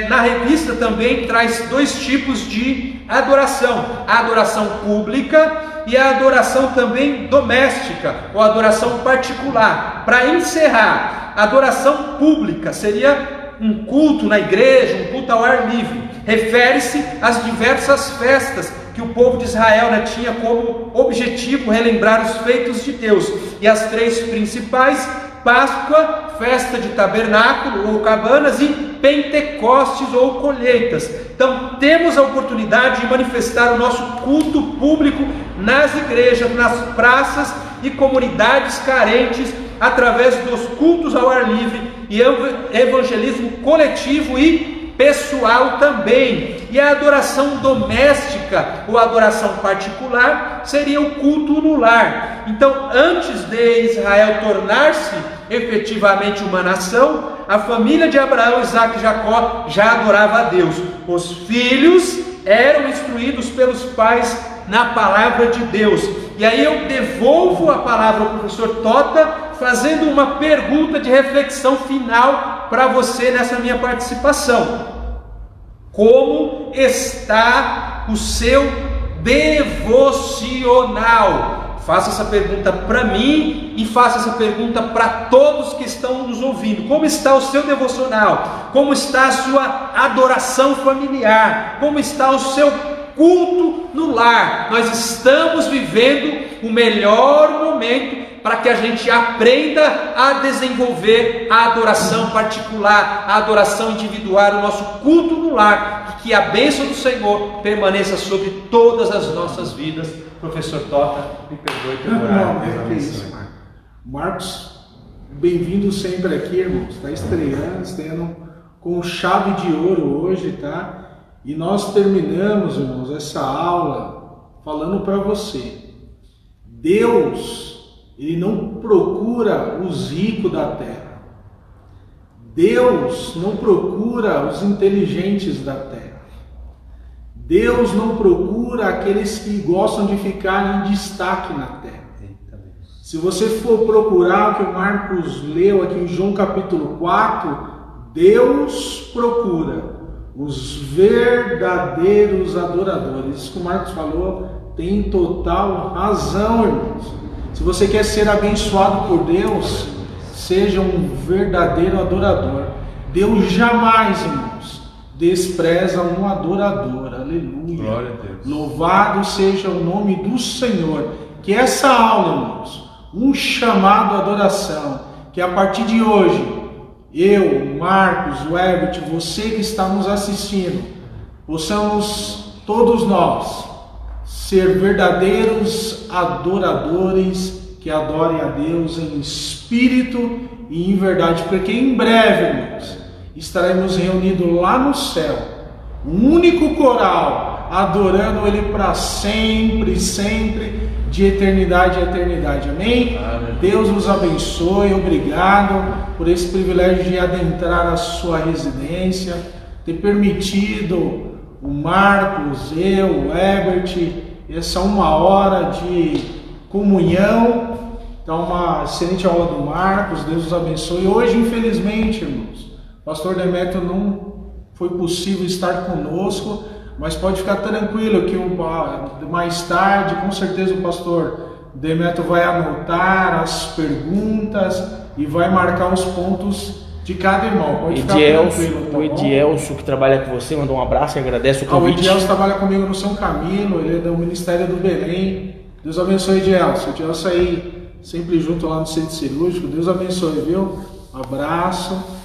na revista também traz 2 tipos de adoração: a adoração pública e a adoração também doméstica, ou adoração particular. Para encerrar, a adoração pública seria um culto na igreja, um culto ao ar livre. Refere-se às diversas festas que o povo de Israel tinha como objetivo relembrar os feitos de Deus. E as 3 principais: Páscoa, festa de tabernáculo ou cabanas, e Pentecostes ou colheitas. Então temos a oportunidade de manifestar o nosso culto público nas igrejas, nas praças e comunidades carentes, através dos cultos ao ar livre e evangelismo coletivo e pessoal também. E a adoração doméstica ou adoração particular seria o culto no lar. Então, antes de Israel tornar-se efetivamente uma nação, a família de Abraão, Isaac e Jacó já adorava a Deus. Os filhos eram instruídos pelos pais na palavra de Deus. E aí eu devolvo a palavra ao professor Tota, fazendo uma pergunta de reflexão final para você nessa minha participação. Como está o seu devocional? Faça essa pergunta para mim e faça essa pergunta para todos que estão nos ouvindo. Como está o seu devocional? Como está a sua adoração familiar? Como está o seu culto no lar? Nós estamos vivendo o melhor momento para que a gente aprenda a desenvolver a adoração particular, a adoração individual, o nosso culto no lar, e que a bênção do Senhor permaneça sobre todas as nossas vidas. Professor Tota, me perdoe pelo horário. Não, é isso, Marcos, bem-vindo sempre aqui, irmãos. Está estreando com chave de ouro hoje, tá? E nós terminamos, irmãos, essa aula falando para você: Deus, Ele não procura os ricos da terra. Deus não procura os inteligentes da terra. Deus não procura aqueles que gostam de ficar em destaque na terra. Se você for procurar o que o Marcos leu aqui em João capítulo 4, Deus procura os verdadeiros adoradores. Isso que o Marcos falou tem total razão, irmãos. Se você quer ser abençoado por Deus, seja um verdadeiro adorador. Deus jamais, irmãos, despreza um adorador. Aleluia. Glória a Deus. Louvado seja o nome do Senhor. Que essa aula, irmãos, um chamado à adoração, que a partir de hoje, eu, Marcos, o Herbert, você que está nos assistindo, possamos todos nós ser verdadeiros adoradores que adorem a Deus em espírito e em verdade, porque em breve, irmãos, estaremos reunidos lá no céu, um único coral, adorando Ele para sempre, sempre, de eternidade a eternidade. Amém? Deus nos abençoe. Obrigado por esse privilégio de adentrar a sua residência, ter permitido o Marcos, eu, o Herbert, essa 1 hora de comunhão. Então, uma excelente aula do Marcos. Deus nos abençoe. Hoje, infelizmente, irmãos, o pastor Demetrio não foi possível estar conosco, mas pode ficar tranquilo que mais tarde, com certeza, o pastor Demetrio vai anotar as perguntas e vai marcar os pontos de cada irmão. Pode ficar tranquilo, tá? O Edielso, que trabalha com você, mandou um abraço e agradece o convite. O Edielso trabalha comigo no São Camilo, ele é do Ministério do Belém. Deus abençoe, Edielso. O Edielso aí sempre junto lá no centro cirúrgico. Deus abençoe, viu? Abraço.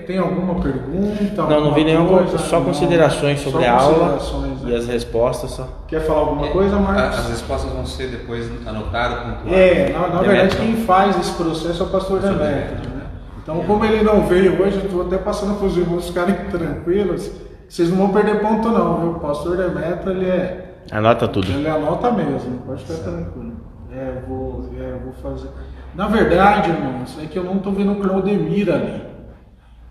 Tem alguma pergunta? Não vi nenhuma, só considerações sobre a aula né? e as respostas só. Quer falar alguma coisa, Marcos? As respostas vão ser depois anotadas, pontuadas. Na verdade, quem faz esse processo é o pastor Demetrio, né? Então, como ele não veio hoje, eu estou até passando para os irmãos ficarem tranquilos. Vocês não vão perder ponto não, viu? O pastor Demetrio, Anota tudo. Ele anota mesmo, pode ficar tranquilo. Eu vou fazer. Na verdade, irmãos, é que eu não estou vendo o Claudemir ali.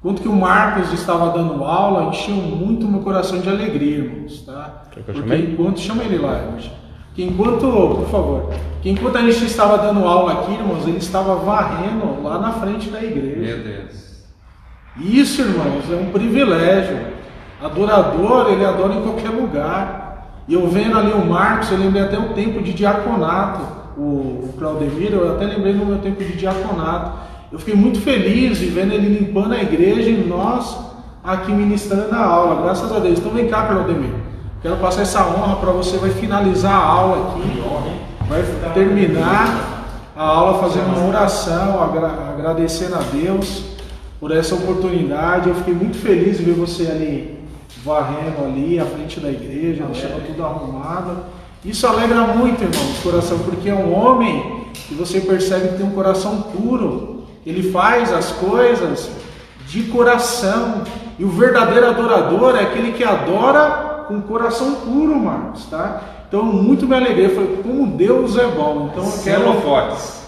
Quanto que o Marcos estava dando aula, encheu muito meu coração de alegria, irmãos, tá? Quer que eu chame ele? Chama ele lá, irmãos. que por favor, que enquanto a gente estava dando aula aqui, irmãos, ele estava varrendo lá na frente da igreja. Meu Deus. Isso, irmãos, é um privilégio. Adorador, ele adora em qualquer lugar. E eu vendo ali o Marcos, eu lembrei até o tempo de diaconato, o Claudemir, eu até lembrei no meu tempo de diaconato. Eu fiquei muito feliz de vendo ele limpando a igreja e nós aqui ministrando a aula, graças a Deus. Então vem cá, Claudemir, quero passar essa honra para você, vai finalizar a aula aqui, vai terminar a aula fazendo uma oração, agradecendo a Deus por essa oportunidade. Eu fiquei muito feliz de ver você ali varrendo ali à frente da igreja, deixando tudo arrumado. Isso alegra muito, irmão, o coração, porque é um homem que você percebe que tem um coração puro. Ele faz as coisas de coração. E o verdadeiro adorador é aquele que adora com coração puro, Marcos, tá? Então, muito me alegrei. Eu falei, como Deus é bom. Então, eu quero... holofotes.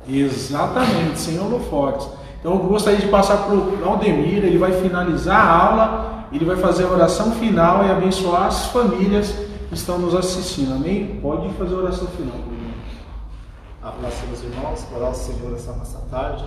Exatamente, sem holofotes. Então eu gostaria de passar para o Claudemir, ele vai finalizar a aula, ele vai fazer a oração final e abençoar as famílias que estão nos assistindo, amém? Pode fazer a oração final. Abraço meus irmãos, orar ao Senhor nessa tarde.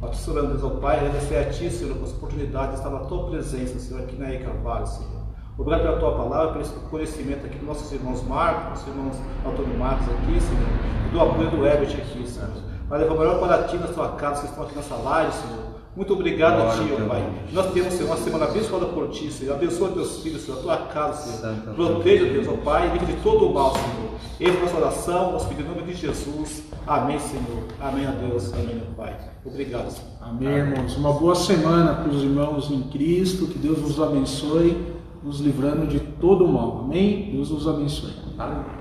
Abençoando Deus ao Pai, agradecer a Ti, Senhor, por essa oportunidade de estar na Tua presença, Senhor, aqui na Carvalho, Senhor. Obrigado pela Tua palavra, pelo esse conhecimento aqui dos nossos irmãos Marcos, nossos irmãos Antônio Marcos aqui, Senhor, e do apoio do Herbert aqui, Senhor. Vai levar o melhor para Ti na Tua casa, que estão aqui nessa live, Senhor. Muito obrigado a Ti, ó Pai. Nós temos, Senhor, uma semana abençoada por Ti, Senhor. Abençoa Teus filhos, Senhor, a Tua casa, Senhor. Proteja, Deus, ó Pai, livre de todo o mal, Senhor. Essa é a nossa oração, nós pedimos em nome de Jesus. Amém, Senhor. Amém a Deus. Amém, meu Pai. Obrigado, Senhor. Amém, irmãos. Uma boa semana para os irmãos em Cristo. Que Deus nos abençoe, nos livrando de todo o mal. Amém? Deus nos abençoe. Amém.